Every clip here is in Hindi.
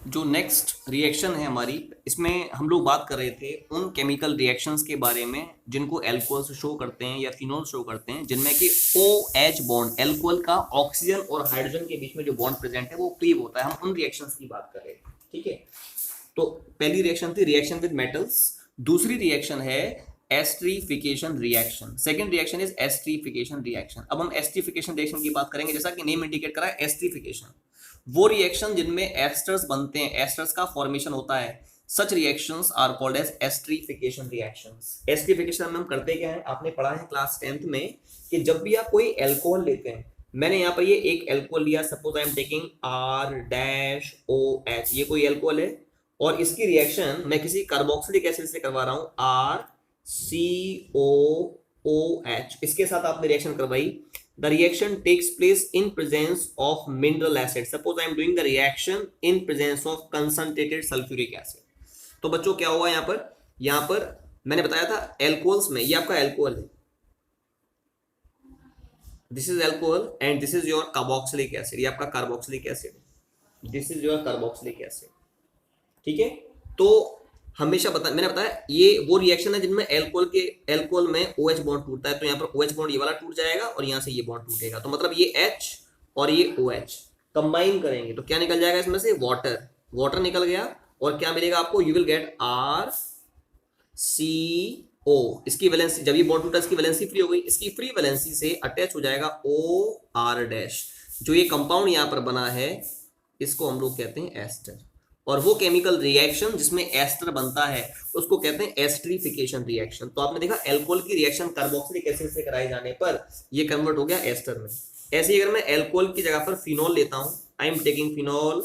जो नेक्स्ट रिएक्शन है हमारी, इसमें हम लोग बात कर रहे थे उन केमिकल रिएक्शंस के बारे में जिनको एल्कोहल शो करते हैं या फिनोल शो करते हैं, जिनमें कि ओ एच बॉन्ड, एल्कोहल का ऑक्सीजन और हाइड्रोजन के बीच में जो बॉन्ड प्रेजेंट है वो क्लीव होता है। हम उन रिएक्शंस की बात कर रहे हैं, ठीक है। तो पहली रिएक्शन थी रिएक्शन विद मेटल्स। दूसरी रिएक्शन है esterification reaction. Second reaction is esterification reaction. अब हम एस्ट्रीफिकेशन रिएक्शन की बात करेंगे। जैसा कि नेम इंडिकेट करा है, एस्ट्रीफिकेशन वो रिएक्शन जिनमें एस्टर्स बनते हैं, एस्टर्स का फॉर्मेशन होता है। Such reactions are called as esterification reactions. Esterification में हम करते क्या है, आपने पढ़ा है क्लास 10th में कि जब भी आप कोई एल्कोहल लेते हैं, मैंने यहाँ पर ये एक एल्कोहल लिया, suppose I am taking R dash O H, ये कोई एल्कोहल है और इसकी रिएक्शन मैं किसी कार्बोक्सिलिक एसिड से करवा रहा हूं, are C O O H, इसके साथ आपने रिएक्शन करवाई। the reaction takes place in presence of mineral acid. Suppose I am doing the reaction in presence of concentrated sulfuric acid. तो बच्चों क्या हुआ यहाँ पर मैंने बताया था एल्कोहल्स में, ये आपका एल्कोहल है, this is alcohol and this is your carboxylic acid, ये आपका carboxylic acid, this is your carboxylic acid, ठीक है। तो हमेशा मैंने बताया ये वो रिएक्शन है जिनमें एल्कोहल में OH बॉन्ड टूटता है। तो यहाँ पर OH बॉन्ड ये वाला टूट जाएगा और यहाँ से ये बॉन्ड टूटेगा, तो मतलब ये H और ये OH कंबाइन करेंगे तो क्या निकल जाएगा इसमें से, वाटर। वाटर निकल गया और क्या मिलेगा आपको, यू विल गेट RCO। इसकी वैलेंसी, जब ये बॉन्ड टूटा इसकी वैलेंसी फ्री हो गई, इसकी फ्री वैलेंसी से अटैच हो जाएगा OR डैश। जो ये कंपाउंड यहाँ पर बना है इसको हम लोग कहते हैं एस्टर, और वो केमिकल रिएक्शन जिसमें एस्टर बनता है उसको कहते हैं एस्ट्रीफिकेशन रिएक्शन। तो आपने देखा एल्कोहल की रिएक्शन कार्बोक्सिलिक एसिड से कराए जाने पर ये कन्वर्ट हो गया एस्टर में। ऐसे ही अगर मैं एल्कोहल की जगह पर फिनॉल लेता हूं, आई एम टेकिंग फिनॉल,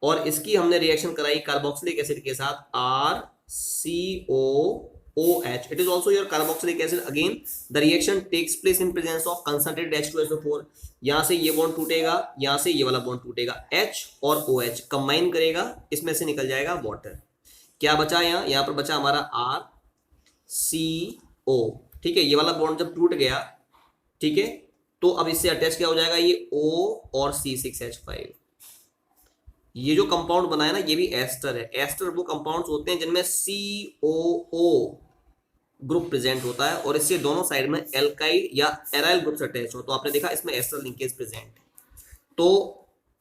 और इसकी हमने रिएक्शन कराई कार्बोक्सिलिक एसिड के साथ, R C O O H, it is also your carboxylic acid. Again the reaction takes place in presence of concentrated H2SO4। यहां से ये बॉन्ड टूटेगा, यहां से ये वाला बॉन्ड टूटेगा, H और OH कंबाइन करेगा, इसमें से निकल जाएगा वाटर। क्या बचा यहाँ पर बचा हमारा RCO, ठीक है। ये वाला बॉन्ड जब टूट गया, ठीक है, तो अब इससे अटैच क्या हो जाएगा, ये O और C6H5। ये जो कंपाउंड बना है ना, ये भी एस्टर है। एस्टर वो कंपाउंड्स होते हैं जिनमें COO ग्रुप प्रेजेंट होता है और इससे दोनों साइड में एल्काइल या एराइल ग्रुप अटैच हो, तो आपने देखा इसमें एस्टर लिंकेज प्रेजेंट है। तो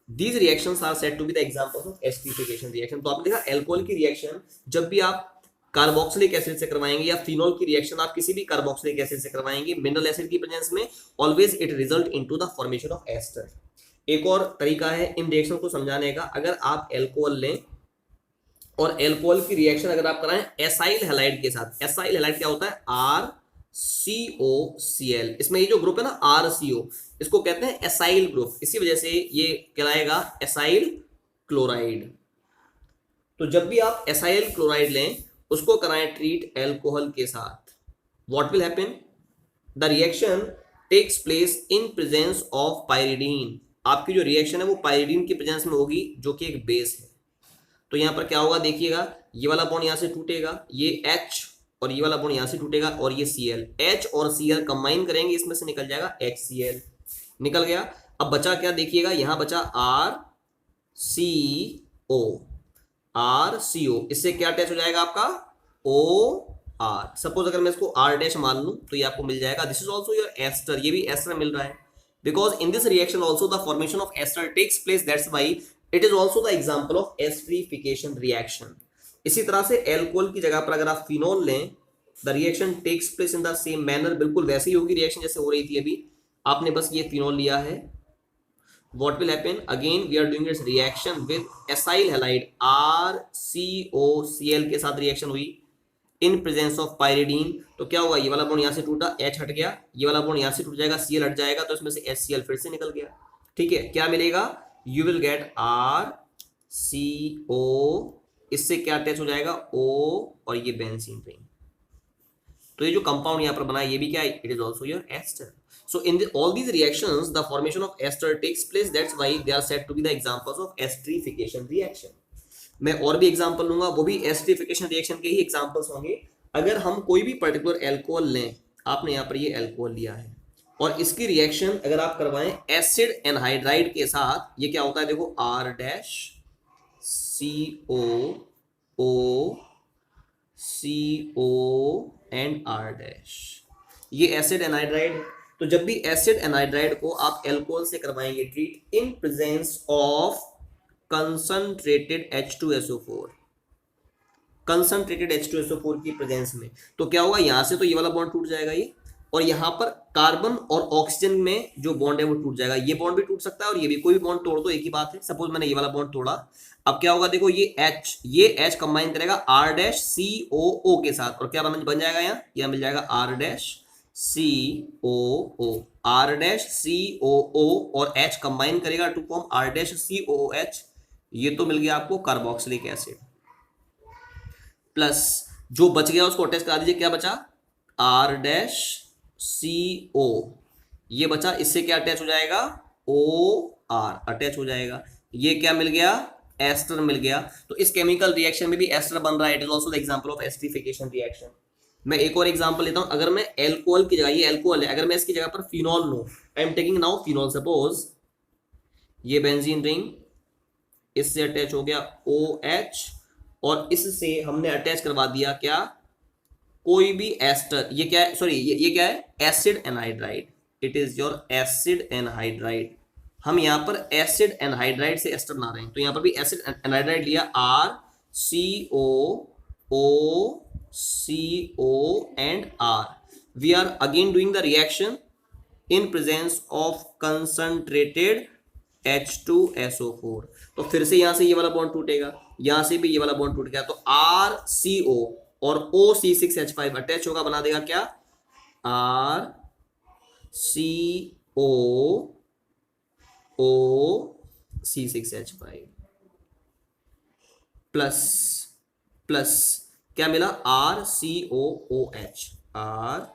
these reactions are said to be the examples of esterification reaction. तो आपने देखा एल्कोहल की रिएक्शन जब भी आप कार्बोक्सिलिक एसिड से करवाएंगे या फिनॉल की रिएक्शन आप किसी भी कार्बोक्सिलिक एसिड से करवाएंगे मिनरल एसिड की प्रेजेंस में, always it result into the formation of ester. एक और तरीका है इन रिएक्शन को समझाने का, अगर आप एल्कोहल लें और एल्कोहल की रिएक्शन अगर आप कराएं एसाइल हैलाइड के साथ, एसाइल हैलाइड क्या होता है, RCOCl, इसमें ये जो ग्रुप है ना RCO, इसको कहते हैं एसाइल ग्रुप, इसी वजह से ये कहलाएगा एसाइल क्लोराइड। तो जब भी आप एसाइल क्लोराइड लें उसको कराएं ट्रीट एल्कोहल के साथ, what will happen, the reaction takes place in presence of pyridine. आपकी जो रिएक्शन है वो पाइरिडीन की प्रेजेंस में होगी जो कि एक बेस है। तो यहां पर क्या होगा, देखिएगा ये वाला बॉन्ड यहां से टूटेगा, ये H और ये वाला बॉन्ड यहां से टूटेगा और ये Cl, H और Cl कंबाइन करेंगे, इसमें से निकल जाएगा HCl, निकल गया। अब बचा क्या, देखिएगा यहां बचा RCO, इससे क्या अटैच हो जाएगा आपका OR। सपोज अगर मैं इसको R डैश मान लूं तो ये आपको मिल जाएगा, this is also your ester, ये भी एस्टर मिल रहा है, because in this reaction also the formation of ester takes place, that's why it is also the example of esterification reaction. इसी तरह से एल्कोहल की जगह पर अगर आप फिनॉल लें, the reaction takes place in the same manner, बिल्कुल वैसे ही होगी रिएक्शन जैसे हो रही थी अभी, आपने बस ये फिनॉल लिया है। What will happen, again we are doing this reaction with acyl halide, RCOCl के साथ रिएक्शन हुई इन प्रेजेंस ऑफ पाइरिडीन। तो क्या होगा, ये वाला बॉन्ड यहाँ से टूटा, H हट गया, ये वाला बॉन्ड यहाँ से टूट जाएगा, Cl हट जाएगा, तो इसमें से HCl फिर से निकल गया, ठीक है। क्या मिलेगा, यू विल गेट RCO, इससे क्या अटैच हो जाएगा O और ये बेंजीन रिंग। तो ये जो कंपाउंड यहाँ पर बना है ये भी क्या है, it is also your ester. So in all these reactions, the formation of ester takes place. That's why they are said to be the examples of esterification reaction. मैं और भी एग्जांपल लूंगा, वो भी एस्ट्रीफिकेशन रिएक्शन के ही एग्जांपल्स होंगे। अगर हम कोई भी पर्टिकुलर एल्कोहल लें, आपने यहाँ पर ये एल्कोहल लिया है, और इसकी रिएक्शन अगर आप करवाएं एसिड एनहाइड्राइड के साथ, ये क्या होता है देखो, R dash C O O C O and R dash, ये एसिड एनहाइड्राइड है। तो जब भी एसिड एनहाइड्राइड को आप एल्कोहल से करवाएंगे treat in presence of concentrated H2SO4, concentrated H2SO4 की प्रेजेंस में, तो क्या होगा, यहां से तो ये वाला बॉन्ड टूट जाएगा ये, और यहां पर कार्बन और ऑक्सीजन में जो बॉन्ड है वो टूट जाएगा। ये बॉन्ड भी टूट सकता है और ये भी, कोई भी बॉन्ड तोड़ दो एक ही बात है। सपोज मैंने ये वाला बॉन्ड तोड़ा, अब क्या होगा देखो, ये H कंबाइन करेगा R डैश COO के साथ, और क्या बन जाएगा, यहाँ मिल जाएगा R dash COO, R dash COO और H कंबाइन करेगा to form R dash COOH, ये तो मिल गया आपको कार्बोक्सिलिक एसिड। प्लस जो बच गया उसको अटैच करा दीजिए, क्या बचा, R डैश CO, ये बचा, इससे क्या अटैच हो जाएगा, OR अटैच हो जाएगा, ये क्या मिल गया, एस्टर मिल गया। तो इस केमिकल रिएक्शन में भी एस्टर बन रहा है, it is also the example of esterification reaction. मैं एक और एग्जांपल लेता हूं, अगर मैं एल्कोहल की जगह, ये एल्कोहल है, अगर मैं इसकी जगह पर फिनॉल लूं, आई am taking now phenol, suppose ये बेंजीन रिंग, इससे अटैच हो गया OH, और इससे हमने अटैच करवा दिया क्या, कोई भी एस्टर, ये क्या है, सॉरी ये क्या है, acid anhydride, it is your acid anhydride. हम यहां पर एसिड एनहाइड्राइड से एस्टर बना रहे हैं, तो यहां पर भी एसिड एनहाइड्राइड लिया, RCOO and R, we are again doing the reaction in presence of concentrated H2SO4, तो फिर से यहां से ये वाला बॉन्ड टूटेगा, यहां से भी ये वाला बॉन्ड टूट गया, तो RCO और OC6H5 अटैच होगा, बना देगा क्या, RCOOC6H5 प्लस प्लस क्या मिला, RCOOH, RCOOH,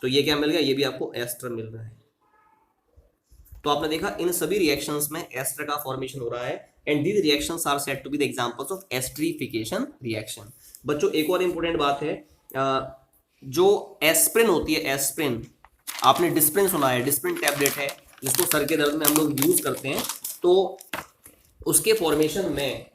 तो ये क्या मिल गया, ये भी आपको एस्टर मिल रहा है। तो आपने देखा इन सभी रिएक्शंस में एस्टर का फॉर्मेशन हो रहा है, and these reactions are said to be the examples of esterification reaction. बच्चों एक और इंपॉर्टेंट बात है, जो एस्प्रिन होती है, एस्प्रिन, आपने डिस्प्रिन सुना है, डिस्प्रिन टैबलेट है जिसको सर के दर्द में हम लोग यूज करते हैं, तो उसके फॉर्मेशन में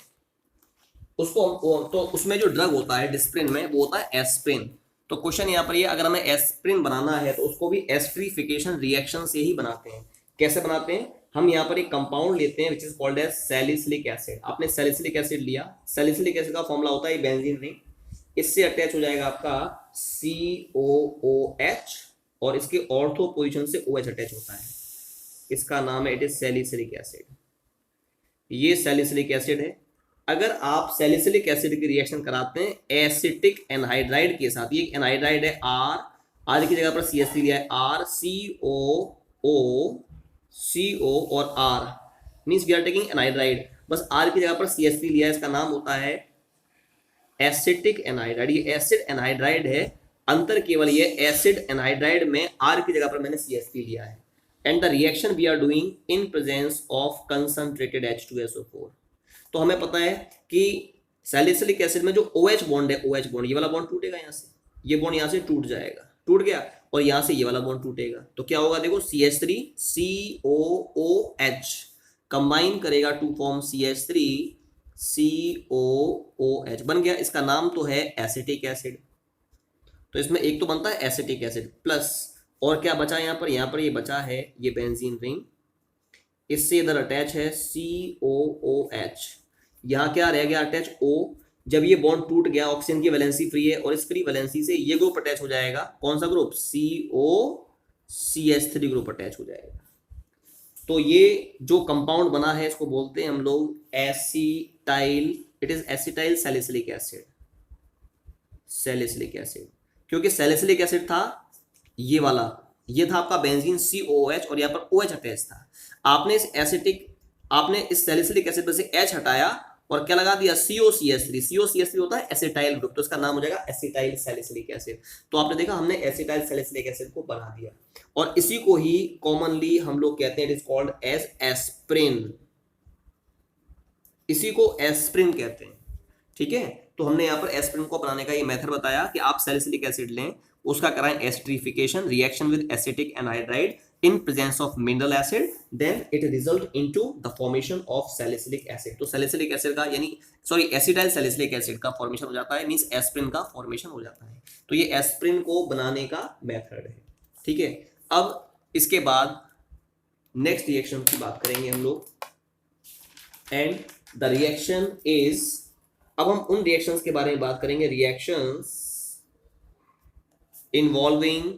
तो उसमें जो ड्रग होता है डिस्प्रिन में, वो होता है एस्प्रिन। तो क्वेश्चन यहाँ पर ये, अगर हमें एस्प्रिन बनाना है तो उसको भी एस्टरिफिकेशन रिएक्शन से ही बनाते हैं। कैसे बनाते हैं, हम यहाँ पर एक कंपाउंड लेते हैं which is called as salicylic acid. आपने सैलिसिलिक एसिड लिया, सैलिसिलिक एसिड का फॉर्मूला होता है बेंजीन रिंग, इससे अटैच हो जाएगा आपका COOH, और इसके ऑर्थो पोजीशन से OH अटैच होता है, इसका नाम है, इट इज सैलिसिलिक एसिड। ये सैलिसिलिक एसिड है। अगर आप सैलिसिलिक एसिड की रिएक्शन कराते हैं एसिटिक एनहाइड्राइड के साथ, ये एनहाइड्राइड है, R की जगह पर CH3 लिया है, RCOO और R means we are taking anhydride, बस R की जगह पर CH3 लिया है, इसका नाम होता है एसिटिक एनहाइड्राइड। ये एसिड एनहाइड्राइड है, अंतर केवल ये एसिड एनहाइड्राइड में R की जगह पर मैंने CH3 लिया है, and the reaction we are doing in presence of concentrated H2SO4। तो हमें पता है कि सैलिसिलिक एसिड में जो OH बॉन्ड है, OH बॉन्ड, ये वाला बॉन्ड टूटेगा, यहाँ से ये बॉन्ड यहाँ से टूट जाएगा, टूट गया, और यहाँ से ये वाला बॉन्ड टूटेगा, तो क्या होगा देखो, CH3 COOH कंबाइन करेगा टू फॉर्म CH3 COOH, बन गया, इसका नाम तो है एसिटिक एसिड। तो इसमें एक तो बनता है एसिटिक एसिड, प्लस और क्या बचा यहाँ पर ये बचा है ये बेंजीन रिंग, इससे इधर अटैच है COOH, यहाँ क्या रह गया अटैच O। जब ये बॉन्ड टूट गया, ऑक्सीजन की वैलेंसी फ्री है, और इस फ्री वैलेंसी से ये ग्रुप अटैच हो जाएगा, कौन सा ग्रुप, COCH3 ग्रुप अटैच हो जाएगा। तो ये जो कंपाउंड बना है इसको बोलते हैं हम लोग acetyl, it is acetyl salicylic acid, salicylic acid, क्योंकि सैलिसिलिक एसिड था ये वाला, ये था आपका बेंजीन COOH और यहाँ पर OH अटैच था। आपने इस सैलिसिलिक एसिड पर से H हटाया और क्या लगा दिया, COCH3, COCH3 होता है एसिटाइल ग्रुप, तो इसका नाम हो जाएगा एसिटाइल सैलिसिलिक एसिड। तो आपने देखा हमने एसिटाइल सैलिसिलिक एसिड को बना दिया, और इसी को ही कॉमनली हम लोग कहते हैं, it is called as aspirin, इसी को एस्प्रिन कहते हैं, ठीक है। तो हमने यहाँ पर एस्प्रिन को बनाने का ये मेथड बताया कि आप सैलिसिलिक एसिड लें, उसका कराएं esterification, reaction with acetic anhydride in presence of mineral acid, then it result into the formation of salicylic acid. तो salicylic acid का यानी सॉरी एसिटाइल सैलिसिलिक एसिड का फॉर्मेशन हो जाता है, मींस एस्प्रिन का फॉर्मेशन हो जाता है। तो ये एस्प्रिन को बनाने का मेथड है, ठीक है। अब इसके बाद नेक्स्ट रिएक्शन की बात करेंगे हम लोग, एंड द रिएक्शन इज, अब हम उन रिएक्शंस के बारे में बात करेंगे, reactions involving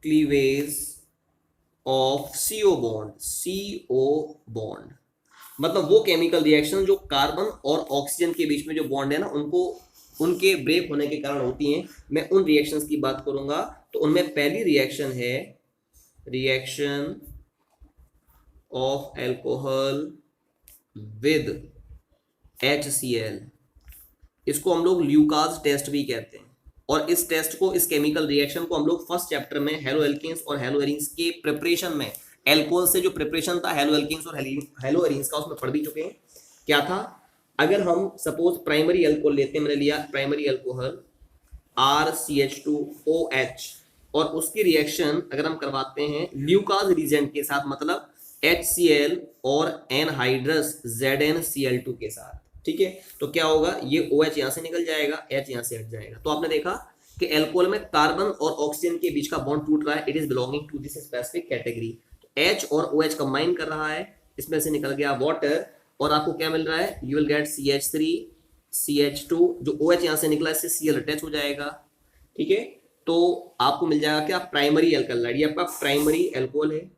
cleavage of CO bond, मतलब वो केमिकल रिएक्शन जो कार्बन और ऑक्सीजन के बीच में जो बॉन्ड है ना, उनको उनके ब्रेक होने के कारण होती हैं। मैं उन रिएक्शंस की बात करूंगा। तो उनमें पहली रिएक्शन है reaction of alcohol with HCl, इसको हम लोग ल्यूकास टेस्ट भी कहते हैं। और इस टेस्ट को, इस केमिकल रिएक्शन को हम लोग फर्स्ट चैप्टर में हेलो एल्केन्स और हेलो एरीन्स के प्रिपरेशन में, एल्कोहल से जो प्रिपरेशन था हेलो एल्केन्स और हेलो एरीन्स का, उसमें पढ़ भी चुके हैं। क्या था, अगर हम सपोज प्राइमरी एल्कोहल लेते हैं, मैंने लिया प्राइमरी एल्कोहल RCH2OH, और उसकी रिएक्शन अगर हम करवाते हैं ल्यूकास रीजेंट के साथ, मतलब HCl और एनहाइड्रस ZnCl2 के साथ, ठीक है। तो क्या होगा, ये OH यहां से निकल जाएगा, H यहां से हट जाएगा। तो आपने देखा कि एल्कोहल में कार्बन और ऑक्सीजन के बीच का बॉन्ड टूट रहा है, it is belonging to this specific category. H और OH कंबाइन कर रहा है, इसमें से निकल गया वाटर, और आपको क्या मिल रहा है, you will get CH3 CH2, जो OH यहां से निकला इससे Cl अटैच हो जाएगा, ठीक है। तो आपको मिल जाएगा क्या, प्राइमरी एल्कलाइड, ये आपका प्राइमरी एल्कोहल है,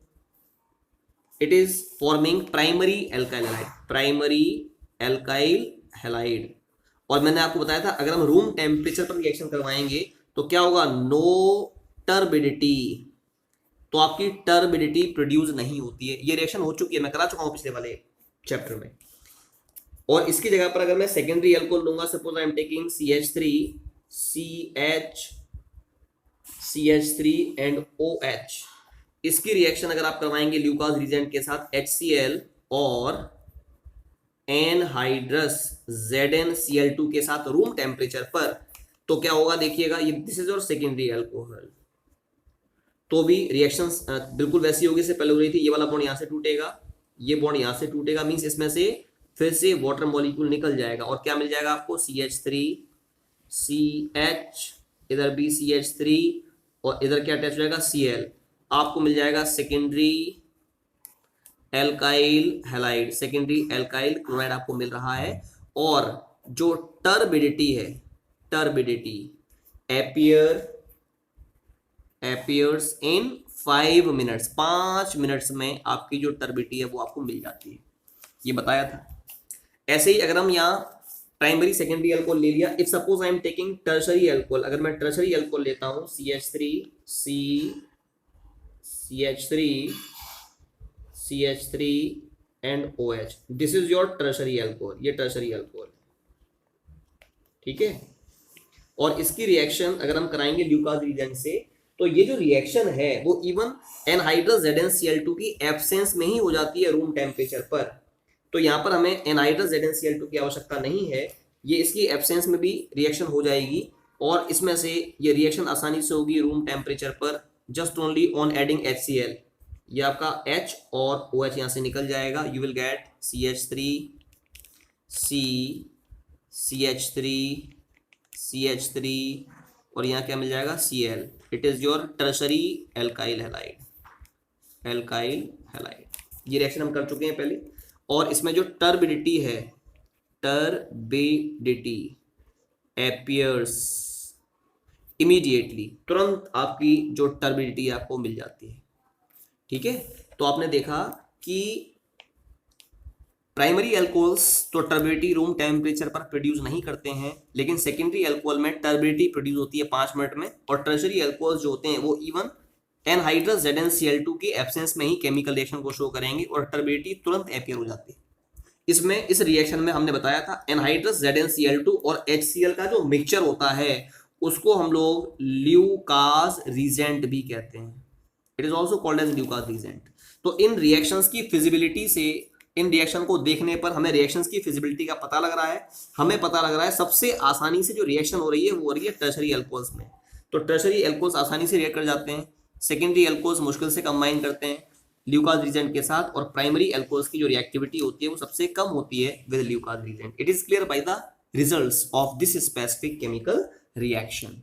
it is forming primary alkyl halide, primary alkyl halide. और मैंने आपको बताया था अगर हम रूम टेम्परेचर पर रिएक्शन करवाएंगे तो क्या होगा, नो टर्बिडिटी, तो आपकी टर्बिडिटी प्रोड्यूस नहीं होती है। ये रिएक्शन हो चुकी है, मैं करा चुका हूं पिछले वाले चैप्टर में। और इसकी जगह पर अगर मैं सेकेंडरी एल्कोहल लूंगा, suppose I am taking CH3 and OH, इसकी रिएक्शन अगर आप करवाएंगे ल्यूकास रीजेंट के साथ HCl और एनहाइड्रस ZnCl2 के साथ रूम टेम्परेचर पर, तो क्या होगा देखिएगा, ये this is your secondary alcohol. तो भी रिएक्शंस बिल्कुल वैसी होगी जैसे पहले हो रही थी, ये वाला बॉन्ड यहां से टूटेगा, ये बॉन्ड यहां से टूटेगा, मींस इसमें से फिर से वाटर मॉलिक्यूल निकल जाएगा, और क्या मिल जाएगा आपको, CH3 CH, इधर भी CH3, और इधर क्या अटैच हो जाएगा, Cl, आपको मिल जाएगा secondary alkyl halide, secondary alkyl chloride आपको मिल रहा है। और जो टर्बिडिटी है, turbidity appears in 5 minutes, 5 minutes में आपकी जो टर्बिडिटी है वो आपको मिल जाती है, ये बताया था। ऐसे ही अगर हम यहाँ प्राइमरी सेकेंडरी एल्कोहल ले लिया, if suppose I am taking tertiary alcohol, अगर मैं टर्शरी एल्कोहल लेता हूँ CH3 and OH, this is your tertiary alcohol, ये टर्शरी एल्कोहल, ठीक है। और इसकी रिएक्शन अगर हम कराएंगे ल्यूकास रीजेंट से, तो ये जो रिएक्शन है वो इवन एनहाइड्रस ZnCl2 की एब्सेंस में ही हो जाती है रूम टेम्परेचर पर। तो यहाँ पर हमें एनहाइड्रस ZnCl2 की आवश्यकता नहीं है, ये इसकी एब्सेंस में भी रिएक्शन हो जाएगी, और इसमें से ये रिएक्शन आसानी से होगी रूम टेम्परेचर पर, just only on adding HCl, ये आपका H और OH यहाँ से निकल जाएगा, यू विल गेट CH3 और यहाँ क्या मिल जाएगा, Cl, it is your tertiary alkyl halide. ये रिएक्शन हम कर चुके हैं पहले। और इसमें जो टर्बिडिटी है, टर्बिडिटी appears इमीडिएटली, तुरंत आपकी जो टर्बिडिटी है आपको मिल जाती है, ठीक है। तो आपने देखा कि प्राइमरी एल्कोहल्स तो टर्बिडिटी रूम टेम्परेचर पर प्रोड्यूस नहीं करते हैं, लेकिन सेकेंडरी एल्कोहल में टर्बिडिटी प्रोड्यूस होती है 5 मिनट में, और टर्शरी एल्कोहल्स जो होते हैं वो इवन एनहाइड्रस ZnCl2 की एब्सेंस में ही केमिकल रिएक्शन को शो करेंगे और टर्बिडिटी तुरंत अपीयर हो जाती है। इसमें इस रिएक्शन में हमने बताया था एनहाइड्रस ZnCl2 और HCl का जो मिक्सचर होता है उसको हम लोग ल्यूकास रीजेंट भी कहते हैं, it is also called as Lucas reagent. तो इन रिएक्शंस की फिजिबिलिटी से इन रिएक्शन को देखने पर हमें रिएक्शंस की फिजिबिलिटी का पता लग रहा है। हमें पता लग रहा है सबसे आसानी से जो रिएक्शन हो रही है वो हो रही है टर्शरी एल्कोहल्स में। तो टर्शरी एल्कोहल्स आसानी से रिएक्ट कर जाते हैं, सेकेंडरी एल्कोहल्स मुश्किल से कंबाइन करते हैं ल्यूकास रीजेंट के साथ, और प्राइमरी एल्कोहल्स की जो रिएक्टिविटी होती है वो सबसे कम होती है with Lucas reagent. It is clear by the results of this specific chemical reaction.